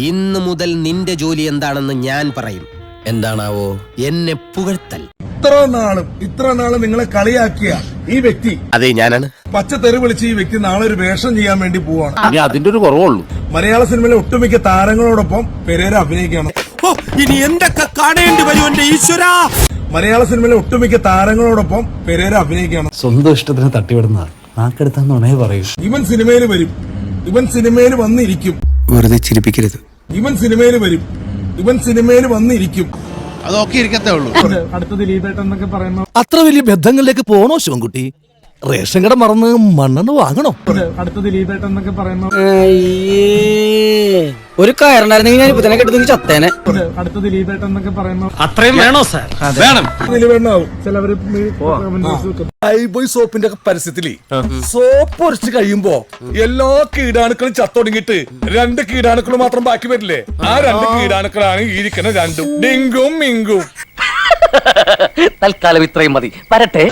ഇന്നു മുതൽ നിന്റെ ജോലി എന്താണെന്ന് ഞാൻ പറയും. എന്താണാവോ? എന്നെ പുകഴ്ത്തൽ. ഇത്ര നാള് നിങ്ങളെ കളിയാക്കിയ ഈ വ്യക്തി, അതെ ഞാനാണ്. പച്ചത്തെറി വിളിച്ച് ഈ വ്യക്തി നാളെ ഒരു വേഷം ചെയ്യാൻ വേണ്ടി പോവാണ്. അതിന്റെ ഒരു കുറവുള്ളൂ. മലയാള സിനിമയിലെ ഒട്ടുമിക്ക താരങ്ങളോടൊപ്പം പെരേര അഭിനയിക്കണം. ഇനി എന്തൊക്കെ കാണേണ്ടി വരും എന്റെ ഈശ്വര. മലയാള സിനിമയിലെ ഒട്ടുമിക്ക താരങ്ങളോടൊപ്പം പെരേര അഭിനയിക്കണം. സ്വന്തം ഇഷ്ടത്തിന് തട്ടിവിടുന്ന നാക്കെടുത്താന്നുണേ പറയൂ. ഇവൻ സിനിമയിൽ വരും, ഇവൻ സിനിമയിൽ വന്നിരിക്കും. വെറുതെ ചിരിപ്പിക്കരുത്. ഇവൻ സിനിമയിൽ വരും, ഇവൻ സിനിമയിൽ വന്നിരിക്കും. അതൊക്കെ ഇരിക്കത്തേ ഉള്ളൂ. അടുത്ത ദിലീപേട്ടൻ എന്നൊക്കെ പറയുമ്പോൾ അത്ര വലിയ ബന്ധങ്ങളിലേക്ക് പോണോ ശിവൻകുട്ടി? റേഷൻ കട മറന്ന് മണ്ണെണ്ണ വാങ്ങണോ? അടുത്ത ദിലീപേട്ടൻ എന്നൊക്കെ പറയുമ്പോൾ ഒരു കയറുണ്ടായിരുന്നെങ്കിൽ ഞാൻ ഇപ്പൊ തന്നെ കെട്ടുന്നെങ്കിൽ ചത്തേനെ. അടുത്ത ദിലീപേട്ടൻ എന്നൊക്കെ പറയുമ്പോൾ അത്രയും വേണോ സാർ? വേണം. ദിലീപേട്ടനാവും ചിലവര് ബോയ് സോപ്പിന്റെ ഒക്കെ പരസ്യത്തില് സോപ്പ് ഒരച്ച് കഴിയുമ്പോ എല്ലാ കീടാണുക്കളും ചത്തൊടുങ്ങിട്ട് 2 കീടാണുക്കൾ മാത്രം ബാക്കി വരില്ലേ? ആ 2 കീടാണുക്കളാണ് ഈ ഇരിക്കുന്ന രണ്ടും, ഡിങ്കും മിങ്കും. തൽക്കാലം ഇത്രയും മതി. വരട്ടെ.